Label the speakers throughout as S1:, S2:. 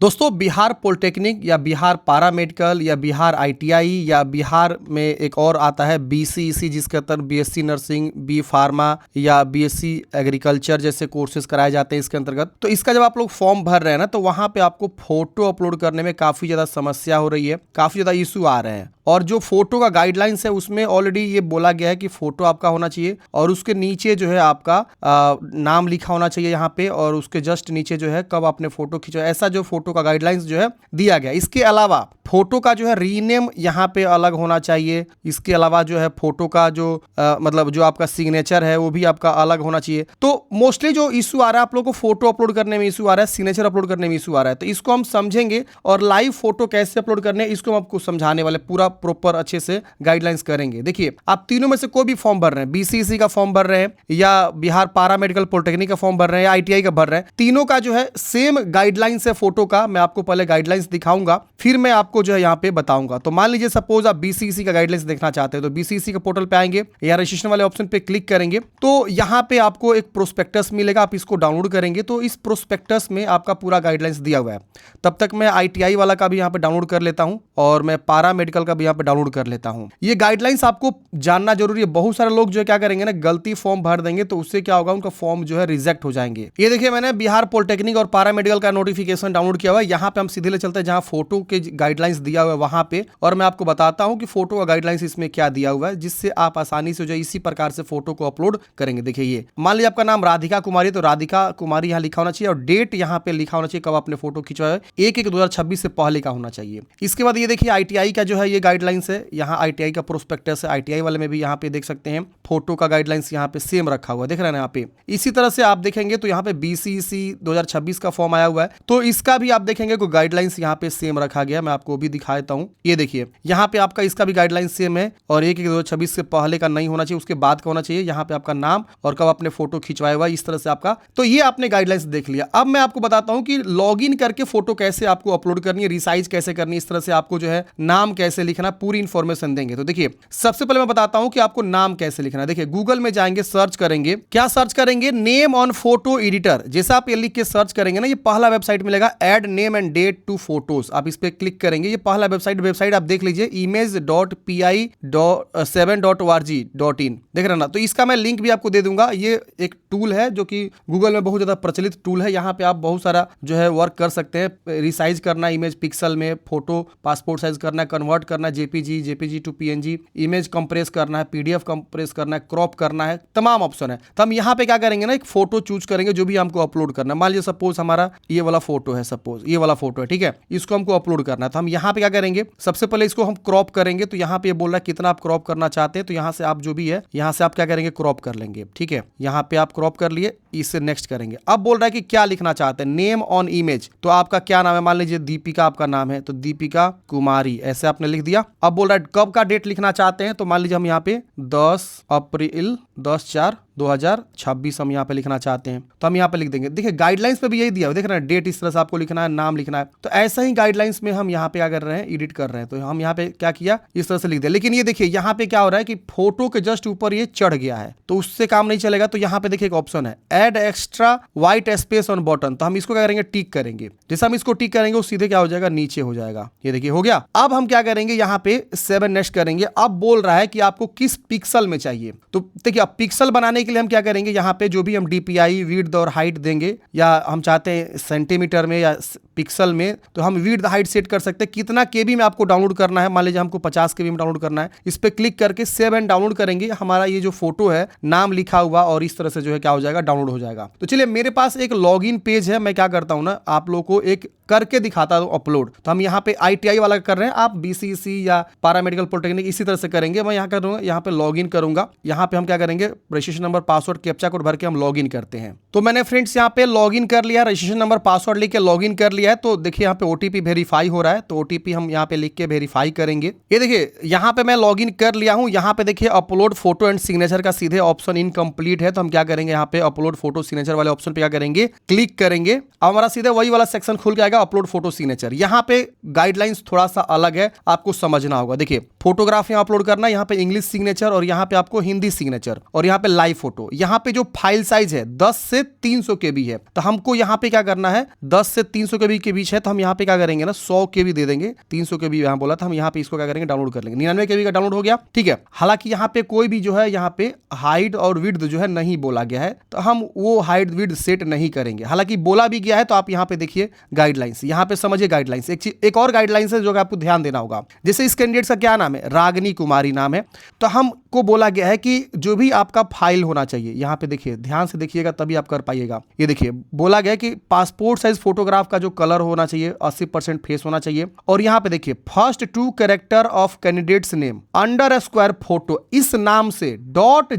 S1: दोस्तों बिहार पॉलिटेक्निक या बिहार पारामेडिकल या बिहार आईटीआई या बिहार में एक और आता है बीसीईसी जिसके अंतर्गत बीएससी नर्सिंग, बी फार्मा या बीएससी एग्रीकल्चर जैसे कोर्सेज कराए जाते हैं इसके अंतर्गत। तो इसका जब आप लोग फॉर्म भर रहे हैं ना तो वहाँ पे आपको फोटो अपलोड करने में काफ़ी ज़्यादा समस्या हो रही है, काफ़ी ज़्यादा इशू आ रहे हैं। और जो फोटो का गाइडलाइंस है उसमें ऑलरेडी ये बोला गया है कि फोटो आपका होना चाहिए और उसके नीचे जो है आपका नाम लिखा होना चाहिए यहाँ पे, और उसके जस्ट नीचे जो है कब आपने फोटो खींचा, ऐसा जो फोटो का गाइडलाइंस जो है दिया गया। इसके अलावा फोटो का जो है रीनेम यहाँ पे अलग होना चाहिए। इसके अलावा जो है फोटो का जो मतलब जो आपका सिग्नेचर है वो भी आपका अलग होना चाहिए। तो मोस्टली जो इशू आ रहा है आप लोगों को फोटो अपलोड करने में इशू आ रहा है, सिग्नेचर अपलोड करने में इशू आ रहा है। तो इसको हम समझेंगे और लाइव फोटो कैसे अपलोड करने हैं इसको हम आपको समझाने वाले, पूरा प्रॉपर अच्छे से गाइडलाइंस करेंगे। देखिए आप तीनों में से कोई भी फॉर्म भर रहे हैं, बीसीईसी का फॉर्म भर रहे हैं या बिहार पारामेडिकल पॉलिटेक्निक का फॉर्म भर रहे हैं या आईटीआई का भर रहे हैं, तीनों का जो है सेम गाइडलाइंस है फोटो का। मैं आपको पहले गाइडलाइंस दिखाऊंगा फिर मैं आपको जो है यहाँ पे बताऊंगा। तो मान लीजिए सपोज आप बीसीईसी का गाइडलाइंस देखना चाहते हैं तो बीसीईसी के पोर्टल पे आएंगे या रजिस्ट्रेशन वाले ऑप्शन पे क्लिक करेंगे तो यहाँ पे आपको एक प्रोस्पेक्टस मिलेगा, आप इसको डाउनलोड करेंगे। तो इस प्रोस्पेक्टस में आपका पूरा गाइडलाइंस दिया हुआ है। तब तक मैं आईटीआई वाला का भी यहाँ पे डाउनलोड कर लेता हूँ और मैं पारा मेडिकल का भी यहाँ पे डाउनलोड कर लेता हूँ। ये गाइडलाइंस आपको जानना जरूरी है। बहुत सारे लोग जो है क्या करेंगे ना, गलती फॉर्म भर देंगे तो उससे क्या होगा, उनका फॉर्म जो है रिजेक्ट हो जाएंगे। ये देखिए मैंने बिहार पॉलिटेक्निक और पारा मेडिकल का नोटिफिकेशन डाउनलोड किया हुआ है। यहाँ पे हम सीधे ले चलते हैं जहाँ फोटो के गाइडलाइंस दिया हुआ है वहां पे, और मैं आपको बताता हूं कि फोटो का गाइडलाइंस इसमें क्या दिया हुआ है जिससे आप आसानी से जो इसी प्रकार से फोटो को अपलोड करेंगे। देखिए ये मान लीजिए आपका नाम राधिका कुमारी, तो राधिका कुमारी यहाँ लिखा होना चाहिए और डेट यहाँ पे लिखा होना चाहिए कब आपने फोटो खिंचवाया है, 1/1/2026 से पहले का होना चाहिए। इसके बाद ये देखिए आईटीआई का जो है ये गाइडलाइंस है, यहाँ आईटीआई का प्रोस्पेक्टस है। आईटीआई वाले में भी यहाँ पे देख सकते हैं फोटो का गाइडलाइंस यहाँ पे सेम रखा हुआ है, देख रहे हैं यहाँ पे। इसी तरह से आप देखेंगे तो यहाँ पे बीसीईसी 2026 का फॉर्म आया हुआ है, तो इसका भी आप देखेंगे कोई गाइडलाइंस यहाँ पे सेम रखा गया। मैं आपको भी दिखा देता हूँ, ये देखिए यहाँ पे आपका इसका भी गाइडलाइंस सेम है और 1/1/2026 से पहले का नहीं होना चाहिए, उसके बाद का होना चाहिए। यहाँ पे आपका नाम और कब आपने फोटो खिंचवाया हुआ इस तरह से आपका। तो ये आपने गाइडलाइंस देख लिया। अब मैं आपको बताता हूँ कि लॉगिन करके फोटो कैसे आपको अपलोड करनी है, रिसाइज कैसे करनी है, इस तरह से आपको जो है नाम कैसे लिखना, पूरी इंफॉर्मेशन देंगे। तो देखिए सबसे पहले मैं बताता हूँ कि आपको नाम कैसे लिखना है। देखिए गूगल में जाएंगे, सर्च करेंगे, क्या सर्च करेंगे, नेम ऑन फोटो एडिटर। जैसा आप ये लिख के सर्च करेंगे ना, ये पहला वेबसाइट मिलेगा, add name and date to photos. आप इस पे क्लिक करेंगे, ये पहला वेबसाइट आप देख लीजिए, image.pi.7.org.in, देख रहे ना। तो इसका मैं लिंक भी आपको दे दूंगा। ये एक टूल है जो कि गूगल में बहुत ज्यादा प्रचलित टूल है। यहाँ पे आप बहुत सारा जो है वर्क कर सकते हैं, रिसाइज करना इमेज पिक्सल में, फोटो पासपोर्ट साइज करना है, कन्वर्ट करना है JPG to PNG, image compress करना है, पीडीएफ कंप्रेस करना है, क्रॉप करना है, तमाम ऑप्शन है। तो हम यहाँ पे क्या करेंगे ना, एक फोटो चूज करेंगे जो भी हमको अपलोड करना है। मान लीजिए सपोज हमारा ये वाला फोटो है, सपोज ये वाला फोटो है, ठीक है, इसको हमको अपलोड करना है। तो हम यहाँ पे क्या करेंगे, सबसे पहले इसको हम क्रॉप करेंगे। तो यहाँ पे ये बोल रहा है कितना आप क्रॉप करना चाहते हैं, तो यहाँ से आप जो भी है यहाँ से आप क्या करेंगे, क्रॉप कर लेंगे, ठीक है। यहाँ पे आप क्रॉप कर लिए, इससे नेक्स्ट करेंगे। अब बोल रहा है कि क्या लिखना चाहते हैं, नेम ऑन इमेज। तो आपका क्या नाम है, मान लीजिए दीपिका आपका नाम है, तो दीपिका कुमारी ऐसे आपने लिख दिया। अब बोल रहा है कब का डेट लिखना चाहते हैं, तो मान लीजिए हम यहाँ पे 10 अप्रैल 10/4/2026 हम यहाँ पे लिखना चाहते हैं, तो हम यहाँ पे लिख देंगे। देखिए गाइडलाइंस पे भी यही दिया है, देख रहे हैं, डेट इस तरह से आपको लिखना है, नाम लिखना है। तो ऐसा ही गाइडलाइंस में हम यहाँ पे क्या कर रहे हैं, एडिट कर रहे हैं। तो हम यहाँ पे क्या किया, इस तरह से लिख दिया। लेकिन ये देखिए यहाँ पे क्या हो रहा है कि फोटो के जस्ट ऊपर ये चढ़ गया है, तो उससे काम नहीं चलेगा। तो यहाँ पे देखिए एक ऑप्शन है, add extra white space on button. तो हम इसको क्या करेंगे, टिक करेंगे। जैसे हम इसको टिक करेंगे वो सीधे क्या हो जाएगा, नीचे हो जाएगा। ये देखिए हो गया। अब हम क्या करेंगे, यहाँ पे 7 नेक्स्ट करेंगे। अब बोल रहा है कि आपको किस पिक्सल में चाहिए। तो देखिए अब पिक्सल बनाने के लिए हम क्या करेंगे, यहाँ पे जो भी हम डीपीआई विड्थ और हाइट देंगे, या हम चाहते हैं सेंटीमीटर में या पिक्सल में, तो हम विड्थ हाइट सेट कर सकते हैं। कितना केबी में आपको डाउनलोड करना है, मान लीजिए हमको 50 केबी में डाउनलोड करना है। इस पे क्लिक करके सेव एंड डाउनलोड करेंगे। हमारा ये जो फोटो है, नाम लिखा हुआ, और इस तरह से जो है क्या हो जाएगा, डाउनलोड हो जाएगा। तो चलिए मेरे पास एक लॉगिन पेज है, मैं क्या करता हूं ना, आप लोगों को एक करके दिखाता हूं अपलोड। तो हम यहाँ पे आईटीआई वाला कर रहे हैं, आप बीसीईसी या पारामेडिकल पॉलिटेक्निक इसी तरह से करेंगे। मैं यहाँ करूंगा, यहाँ पे लॉगिन करूंगा। यहाँ पे हम क्या करेंगे, registration number, password, captcha code भर के हम लॉगिन करते हैं। तो मैंने फ्रेंड्स यहाँ पे लॉगिन कर लिया, रजिस्ट्रेशन नंबर पासवर्ड लिख के लॉगिन कर लिया है। तो देखिए यहाँ पे ओटीपी वेरीफाई हो रहा है, तो ओटीपी हम यहाँ पे लिख के वेरीफाई करेंगे। ये देखिए यहाँ पे मैं लॉगिन कर लिया हूँ। यहाँ पे देखिए अपलोड फोटो एंड सिग्नेचर का सीधे ऑप्शन इनकम्प्लीट है, तो हम क्या करेंगे, यहाँ पे अपलोड फोटो सिग्नेचर वाले ऑप्शन पे क्या करेंगे, क्लिक करेंगे। अब हमारा सीधे वही वाला सेक्शन खुल जाएगा, अपलोड फोटो सिग्नेचर। यहाँ पे गाइडलाइंस थोड़ा सा अलग है, आपको समझना होगा। देखिए फोटोग्राफ यहाँ अपलोड करना, यहाँ पे इंग्लिश सिग्नेचर और यहाँ पे आपको हिंदी सिग्नेचर, और यहाँ पे लाइव फोटो। यहाँ पे जो फाइल साइज है 10 से 300 केबी है, तो हमको यहाँ पे क्या करना है, 10 से 300 केबी के बीच है, तो हम यहाँ पे क्या करेंगे ना 100 केबी दे देंगे। 300 केबी यहाँ बोला था, हम यहाँ पे इसको क्या करेंगे डाउनलोड कर लेंगे। 99 केबी का डाउनलोड हो गया, ठीक है। हालांकि यहाँ पे कोई भी जो है यहाँ पे हाइट और विड्थ जो है नहीं बोला गया है, तो हम वो हाइट विड्थ सेट नहीं करेंगे। हालांकि बोला भी गया है, तो आप यहाँ पे देखिए गाइडलाइंस, यहाँ पे समझिए गाइडलाइंस। एक और गाइडलाइंस है जो आपको ध्यान देना होगा। जैसे इस कैंडिडेट का क्या नाम है, रागनी कुमारी नाम है, तो हमको बोला गया है कि जो भी आपका फाइल होना चाहिए, यहाँ पे देखिए ध्यान से देखिएगा तभी आप कर पाइएगा। ये देखिए बोला गया है कि पासपोर्ट साइज फोटोग्राफ का जो कलर होना चाहिए 80% फेस होना चाहिए। और यहाँ पे देखिए first 2 character of candidates name under square photo, इस नाम से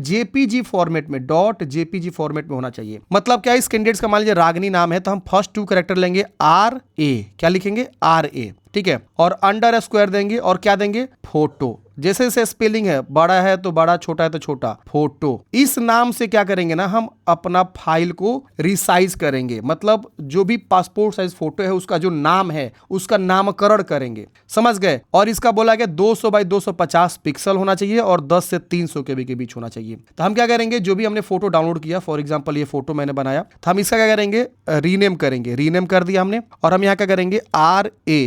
S1: .jpg फॉर्मेट में होना चाहिए। मतलब क्या, इस कैंडिडेट्स का मान लीजिए रागनी नाम है, तो हम फर्स्ट 2 कैरेक्टर लेंगे RA, क्या लिखेंगे RA, ठीक है, और अंडर स्क्वायर देंगे और क्या देंगे फोटो। जैसे जैसे स्पेलिंग है, बड़ा है तो बड़ा, छोटा है तो छोटा, फोटो। इस नाम से क्या करेंगे ना हम अपना फाइल को रिसाइज करेंगे। मतलब जो भी पासपोर्ट साइज फोटो है उसका जो नाम है उसका नामकरण करेंगे, समझ गए। और इसका बोला गया 200 बाई 250 पिक्सल होना चाहिए और 10 से 300 केबी के बीच होना चाहिए। तो हम क्या करेंगे, जो भी हमने फोटो डाउनलोड किया, फॉर एग्जाम्पल ये फोटो मैंने बनाया, तो हम इसका क्या करेंगे रीनेम करेंगे। रीनेम कर दिया हमने, और हम यहाँ क्या करेंगे RA,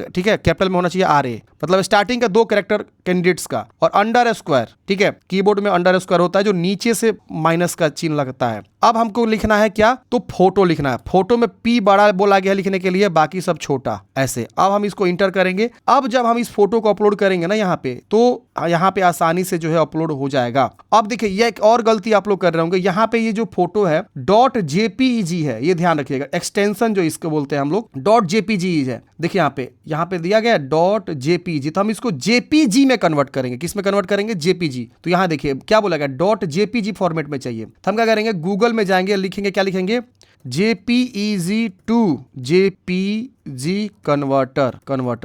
S1: ठीक है, कैपिटल में होना चाहिए RA, मतलब स्टार्टिंग का 2 कैरेक्टर कैंडिडेट्स का, और अंडर स्क्वायर, ठीक है, कीबोर्ड में अंडर स्क्वायर होता है जो नीचे से माइनस का चिन्ह लगता है। अब हमको लिखना है क्या, तो फोटो लिखना है। फोटो में P बड़ा बोला गया लिखने के लिए, बाकी सब छोटा, ऐसे। अब हम इसको इंटर करेंगे। अब जब हम इस फोटो को अपलोड करेंगे ना यहाँ पे, तो यहाँ पे आसानी से जो है अपलोड हो जाएगा। अब देखिए ये एक और गलती आप लोग कर रहे होंगे, यहाँ पे ये जो फोटो है .jpeg है, ये ध्यान रखिएगा, एक्सटेंशन जो इसको बोलते हैं हम लोग .jpeg है। देखिए यहाँ पे दिया गया .jpeg, तो हम इसको JPG में कन्वर्ट करेंगे। किस में कन्वर्ट करेंगे, JPG। तो यहाँ देखिए क्या बोला गया, .jpg फॉर्मेट में चाहिए। तो हम क्या करेंगे, गूगल में जाएंगे, लिखेंगे, क्या लिखेंगे, JPEG to JPG कन्वर्टर,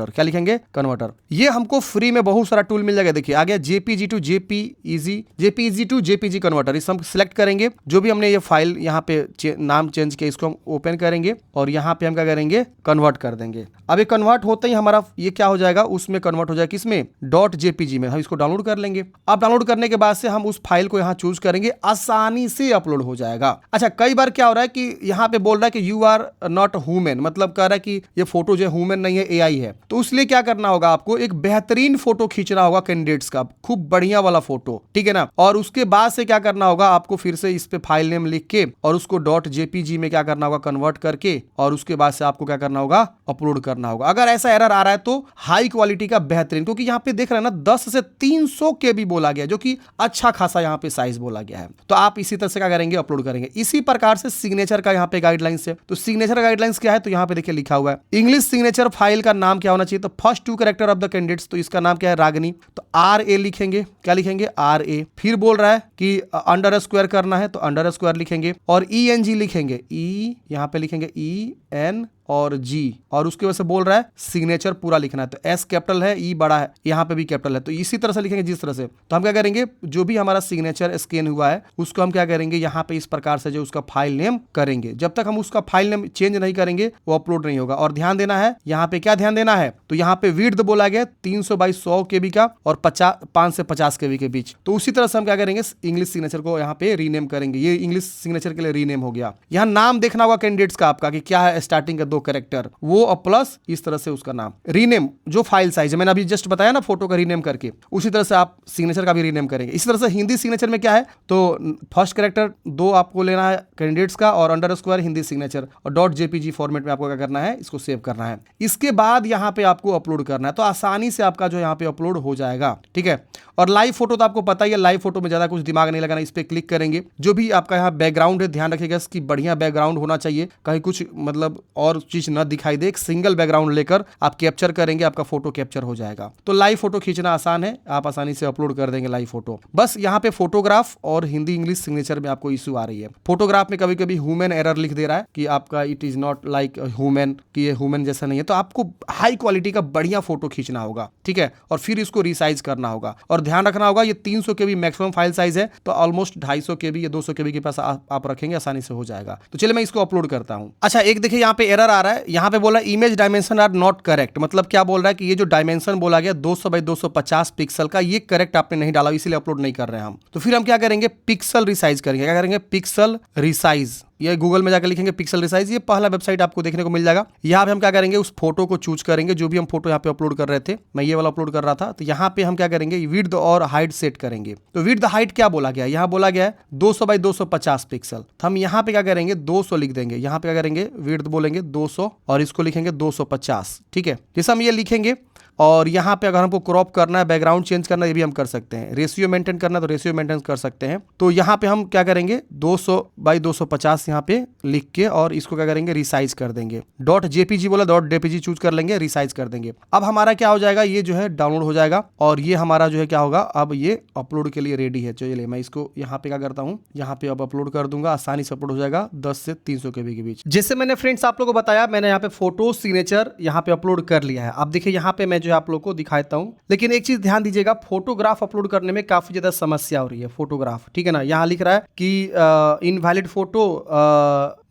S1: क्या लिखेंगे, कन्वर्टर। ये हमको फ्री में बहुत सारा टूल मिल जाएगा। देखिए आ गया JPG to JPEG to JPG converter. इस हम सिलेक्ट करेंगे, जो भी हमने ये फाइल यहाँ पे नाम चेंज किया इसको हम ओपन करेंगे, और यहाँ पे हम क्या करेंगे, कन्वर्ट कर देंगे। अब ये कन्वर्ट होते ही हमारा ये क्या हो जाएगा, उसमें कन्वर्ट हो जाएगा, किसमें, .jpg में। हम इसको डाउनलोड कर लेंगे। अब डाउनलोड करने के बाद से हम उस फाइल को यहाँ चूज करेंगे, आसानी से अपलोड हो जाएगा। अच्छा, कई बार क्या हो रहा है कि यहाँ पे बोल रहा है कि यू आर नॉट ह्यूमन, मतलब कह रहा है कि ये फोटो जो है ह्यूमन नहीं है, AI है। तो इसलिए क्या करना होगा, आपको एक बेहतरीन फोटो खींचना होगा कैंडिडेट्स का, खूब बढ़िया वाला फोटो, ठीक है ना। और उसके बाद से क्या करना होगा, आपको फिर से इस पे फाइल नेम लिख के और उसको .jpg में क्या करना होगा, कन्वर्ट करके, और उसके बाद से आपको क्या करना होगा, अपलोड करना होगा। अगर ऐसा एरर आ रहा है तो हाई क्वालिटी का बेहतरीन, क्योंकि यहाँ पे देख रहे हैं ना 10 से 300 केबी बोला गया, जो कि अच्छा खासा यहाँ पे साइज बोला गया है। तो आप इसी तरह से क्या करेंगे, अपलोड करेंगे। इसी प्रकार से सिग्नेचर का यहाँ पे गाइडलाइंस है। तो सिग्नेचर गाइडलाइंस क्या है, तो यहाँ पे देखिए लिखा हुआ है, इंग्लिश सिग्नेचर फाइल का नाम क्या होना चाहिए, तो first 2 character of the candidates, तो इसका नाम क्या है, रागनी। तो RA लिखेंगे, क्या लिखेंगे, RA। फिर बोल रहा है कि अंडर स्क्वायर करना है, तो अंडर स्क्वायर लिखेंगे, और ENG लिखेंगे, यहाँ पे लिखेंगे EN और G, और उसके वजह से बोल रहा है सिग्नेचर पूरा लिखना है। तो S कैपिटल है, E बड़ा है, यहाँ पे भी कैपिटल है, तो इसी तरह से लिखेंगे जिस तरह से। तो हम क्या करेंगे, जो भी हमारा सिग्नेचर स्कैन हुआ है उसको हम क्या करेंगे, यहाँ पे इस प्रकार से जो उसका फाइल नेम करेंगे। जब तक हम उसका फाइल नेम चेंज नहीं करेंगे वो अपलोड नहीं होगा। और ध्यान देना है, यहाँ पे क्या ध्यान देना है, तो यहाँ पे विड्थ बोला गया 300 बाई 100 केबी का, और 5 से 50 केबी के बीच। तो उसी तरह से हम क्या करेंगे, इंग्लिश सिग्नेचर को यहाँ पे रीनेम करेंगे। ये इंग्लिश सिग्नेचर के लिए रीनेम हो गया। यहाँ नाम देखना होगा कैंडिडेट्स का आपका कि क्या है, स्टार्टिंग का 2 कैरेक्टर, वो प्लस इस तरह से उसका नाम। रीनेम जो फाइल साइज है, मैंने अभी जस्ट बताया ना फोटो का रीनेम करके, उसी तरह से आप सिग्नेचर का भी रीनेम करेंगे। इसी तरह से हिंदी सिग्नेचर में क्या है, तो फर्स्ट कैरेक्टर 2 आपको लेना है कैंडिडेट्स का, और अंडर स्क्वायर हिंदी सिग्नेचर, और .jpg फॉर्मेट में आपको क्या करना है, इसको सेव करना है। इसके बाद यहाँ पे आपको अपलोड करना है, तो आसानी से आपका जो यहाँ पे अपलोड हो जाएगा, ठीक है। और लाइव फोटो तो आपको पता ही है, लाइव फोटो में ज्यादा कुछ दिमाग नहीं लगाना, इस पे क्लिक करेंगे। जो भी आपका यहाँ बैकग्राउंड है, ध्यान रखिएगा इसकी बढ़िया बैकग्राउंड होना चाहिए, कहीं कुछ मतलब और चीज न दिखाई दे। एक सिंगल बैकग्राउंड लेकर आप कैप्चर करेंगे, आपका फोटो कैप्चर हो जाएगा। तो लाइव फोटो खींचना आसान है, आप आसानी से अपलोड कर देंगे लाइव फोटो। बस यहाँ पे फोटोग्राफ और हिंदी इंग्लिश सिग्नेचर में आपको इशू आ रही है। फोटोग्राफ में कभी कभी ह्यूमन एरर लिख दे रहा है कि आपका it is not like human, कि ये ह्यूमन जैसा नहीं है। तो आपको हाई क्वालिटी का बढ़िया फोटो खींचना होगा, ठीक है, और फिर इसको रिसाइज करना होगा। और ध्यान रखना होगा ये 300 केबी मैक्सिमम फाइल साइज है, तो ऑलमोस्ट 250 केबी या 200 केबी के पास आप रखेंगे, आसानी से हो जाएगा। तो चलिए मैं इसको अपलोड करता हूं। अच्छा, एक देखिए यहाँ पे एरर एरर आ रहा है, यहाँ पे बोला image dimension are not correct, मतलब क्या बोल रहा है कि ये जो डायमेंशन बोला गया 200 बाई 250 पिक्सल का, ये करेक्ट आपने नहीं डाला, इसीलिए अपलोड नहीं कर रहे हैं हम। तो फिर हम क्या करेंगे, पिक्सल रिसाइज करेंगे। क्या करेंगे, पिक्सल रिसाइज। ये गूगल में जाकर लिखेंगे पिक्सल रिसाइज, ये पहला वेबसाइट आपको देखने को मिल जाएगा। यहाँ पे हम क्या करेंगे, उस फोटो को चूज करेंगे, जो भी हम फोटो यहाँ पे अपलोड कर रहे थे, मैं ये वाला अपलोड कर रहा था, तो यहाँ पे हम क्या करेंगे, विड्थ और हाइट सेट करेंगे। तो विड्थ हाइट क्या बोला गया, यहाँ बोला गया है 200 बाई 250 पिक्सल, तो हम यहाँ पे क्या करेंगे 200 लिख देंगे। यहाँ पे क्या करेंगे, विड्थ बोलेंगे 200 और इसको लिखेंगे 250। ठीक है, जैसे हम ये लिखेंगे, और यहाँ पे अगर हमको क्रॉप करना है, बैकग्राउंड चेंज करना है, ये भी हम कर सकते हैं। रेशियो मेंटेन करना है तो रेशियो मेंटेन कर सकते हैं। तो यहाँ पे हम क्या करेंगे 200 बाई 250 यहाँ पे लिख के, और इसको क्या करेंगे, रिसाइज कर देंगे। .jpg बोला, .jpg चूज कर लेंगे, रिसाइज कर देंगे। अब हमारा क्या हो जाएगा, ये जो है डाउनलोड हो जाएगा, और ये हमारा जो है क्या होगा, अब ये अपलोड के लिए रेडी है। चलिए मैं इसको यहाँ पे क्या करता हूँ, यहाँ पे अब अपलोड कर दूंगा, आसानी से अपलोड हो जाएगा 10 से 300 KB के बीच। जैसे मैंने फ्रेंड्स आप लोगों को बताया, मैंने यहाँ पे फोटो सिग्नेचर यहाँ पे अपलोड कर लिया है। अब देखिए यहाँ पे मैं जो है आप लोग को दिखाता हूँ, लेकिन एक चीज ध्यान दीजिएगा, फोटोग्राफ अपलोड करने में काफी ज्यादा समस्या हो रही है। फोटोग्राफ, ठीक है ना, यहाँ लिख रहा है कि इनवैलिड फोटो,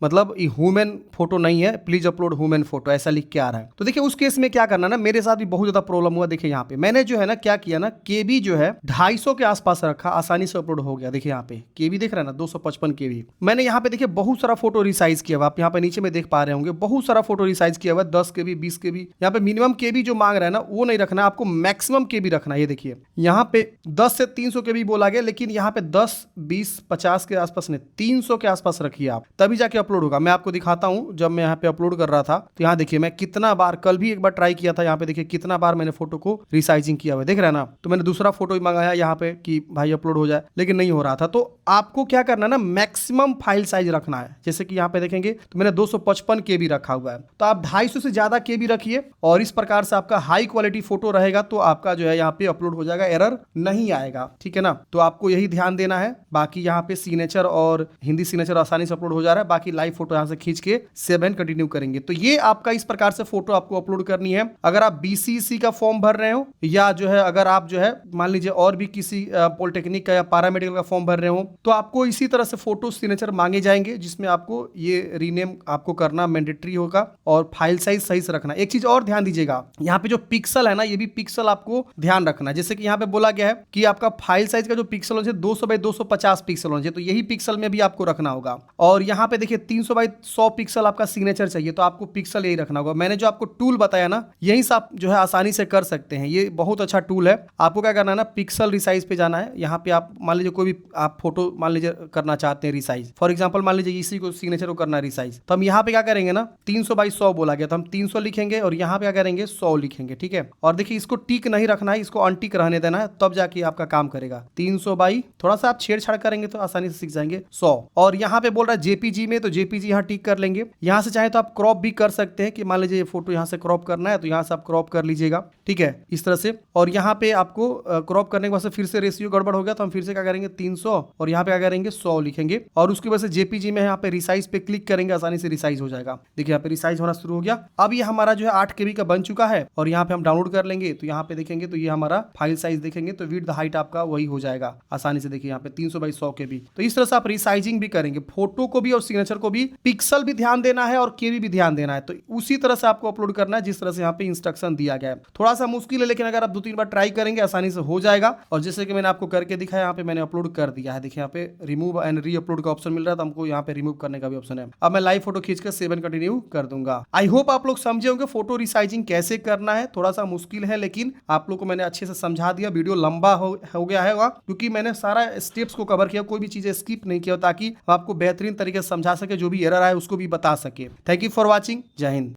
S1: मतलब ह्यूमन फोटो नहीं है, प्लीज अपलोड ह्यूमन फोटो, ऐसा लिख के आ रहा है। तो देखिए उस केस में क्या करना ना, मेरे साथ भी बहुत ज्यादा प्रॉब्लम हुआ। देखिए यहाँ पे मैंने जो है ना क्या किया ना, केबी जो है 250 के आसपास रखा, आसानी से अपलोड हो गया। देखिए यहाँ पे केबी देख रहे हैं ना, 255 KB। मैंने यहाँ पे देखिए बहुत सारा फोटो रिसाइज किया हुआ, आप यहाँ पे नीचे में देख पा रहे होंगे, बहुत सारा फोटो रिसाइज किया हुआ, 10 KB 20 KB। यहाँ पे मिनिमम केबी जो मांग रहा है ना, वो नहीं रखना, आपको मैक्सिमम केबी रखना है। ये देखिए यहाँ पे 10 से 300 KB बोला गया, लेकिन यहाँ पे 10 20 50 के आसपास नहीं, 300 के आसपास रखिए आप, तभी जाके अपलोड होगा। मैं आपको दिखाता हूं, जब मैं यहाँ पे अपलोड कर रहा था तो यहाँ देखिए मैं कितना बार, कल भी एक बार ट्राई किया था, यहाँ पे देखिए कितना बार मैंने फोटो को रिसाइजिंग किया हुआ, देख रहे हैं ना। तो मैंने दूसरा फोटो भी मंगाया यहाँ पे कि भाई अपलोड हो जाए, लेकिन नहीं हो रहा था। तो आपको क्या करना है ना, मैक्सिमम फाइल साइज रखना है। जैसे कि यहाँ पे देखेंगे तो मैंने 255 KB रखा हुआ है, तो आप 250 से ज्यादा KB रखिए, और इस प्रकार से आपका हाई क्वालिटी फोटो रहेगा, तो आपका जो है यहाँ पे अपलोड हो जाएगा, एरर नहीं आएगा। ठीक है ना, तो आपको यही ध्यान देना है। बाकी यहाँ पे सिग्नेचर और हिंदी सिग्नेचर आसानी से अपलोड हो जा रहा है, बाकी लाइव फोटो यहाँ से खींच के सेव एंड कंटिन्यू करेंगे। तो ये आपका इस प्रकार से फोटो आपको अपलोड करनी है। अगर आप BCEC का फॉर्म भर रहे हो, या जो है अगर आप जो है मान लीजिए और भी किसी पॉलिटेक्निक का या पैरामेडिकल का फॉर्म भर रहे हो, तो आपको इसी तरह से फोटो सिग्नेचर मांगे जाएंगे, जिसमें आपको ये रीनेम आपको करना मैंडेटरी होगा, और फाइल साइज सही से रखना। एक चीज और ध्यान दीजिएगा, यहाँ पे जो पिक्सल है ना, ये भी पिक्सल आपको ध्यान रखना है। जैसे कि यहाँ पे बोला गया है कि आपका फाइल साइज का जो पिक्सल होना चाहिए 200 बाई 250 पिक्सल होना चाहिए, तो यही पिक्सल में भी आपको रखना होगा। और यहाँ पे देखिए 300 बाई 100 पिक्सल आपका सिग्नेचर चाहिए, तो आपको पिक्सल यही रखना होगा। मैंने जो आपको टूल बताया ना, यही से आप जो है आसानी से कर सकते हैं। ये बहुत अच्छा टूल है। आपको क्या करना है ना, पिक्सल रिसाइज पे जाना है। यहाँ पे आप मान लीजिए कोई भी आप फोटो मान लीजिए करना चाहते हैं रिसाइज, फॉर एग्जाम्पल मान लीजिए इसी को सिग्नेचर को करना रिसाइज, तो हम यहाँ पे क्या करेंगे ना, 300 बाई 100 बोला गया, तो हम 300 लिखेंगे, और यहाँ पे क्या करेंगे 100 लिखेंगे। ठीक है, और देखिए इसको टिक नहीं रखना है, इसको अनटिक रहने देना है, तब जाके आपका काम करेगा। 300 बाई, थोड़ा सा आप छेड़छाड़ करेंगे तो आसानी से सीख जाएंगे, 100। और यहाँ पे बोल रहा है JPG में, तो JPG यहाँ टिक कर लेंगे। यहाँ से चाहे तो आप क्रॉप भी कर सकते हैं, कि मान लीजिए ये फोटो यहाँ से क्रॉप करना है, तो यहाँ से आप क्रॉप कर लीजिएगा। ठीक है, इस तरह से। और यहाँ पे आपको क्रॉप करने के बाद से फिर से रेशियो गड़बड़ हो गया, तो हम फिर से क्या करेंगे 300, और यहाँ पे क्या करेंगे 100 लिखेंगे, और उसकी वजह से JPG में यहाँ पे रिसाइज पे क्लिक करेंगे, आसानी से रिसाइज हो जाएगा। देखिए यहाँ पे रिसाइज होना शुरू हो गया। अब ये हमारा जो है 8 KB का बन चुका है, और यहाँ पे हम डाउनलोड कर लेंगे, तो यहाँ पे देखेंगे तो ये हमारा फाइल साइज देखेंगे तो विड्थ हाइट आपका वही हो जाएगा आसानी से। देखिए यहाँ पे 300 बाई 100 KB। तो इस तरह से आप रिसाइजिंग भी करेंगे, फोटो को भी और सिग्नेचर को भी, पिक्सल भी ध्यान देना है और KB भी ध्यान देना है। तो उसी तरह से आपको अपलोड करना है जिस तरह से यहाँ पे इंस्ट्रक्शन दिया गया है। थोड़ा सा मुश्किल है, लेकिन अगर आप 2-3 बार ट्राई करेंगे आसानी से हो जाएगा। और जैसे कि मैंने आपको करके दिखाया, यहाँ पे मैंने अपलोड कर दिया है। देखिए यहाँ पे रिमूव एंड री अपलोड का ऑप्शन मिल रहा है, तो हमको यहाँ पे रिमूव करने का भी ऑप्शन है। अब मैं लाइव फोटो खींच कर सेव एंड कंटिन्यू कर दूंगा। आई होप आप लोग समझे होंगे फोटो रिसाइजिंग कैसे करना है। थोड़ा सा मुश्किल है, लेकिन आप लोग को मैंने अच्छे से समझा दिया। वीडियो लंबा हो गया है क्योंकि मैंने सारा स्टेप्स को कवर किया, कोई भी चीजें स्किप नहीं किया, ताकि आपको बेहतरीन तरीके से समझा सके, जो भी एरर आए उसको भी बता सके। Thank you for watching. जय हिंद।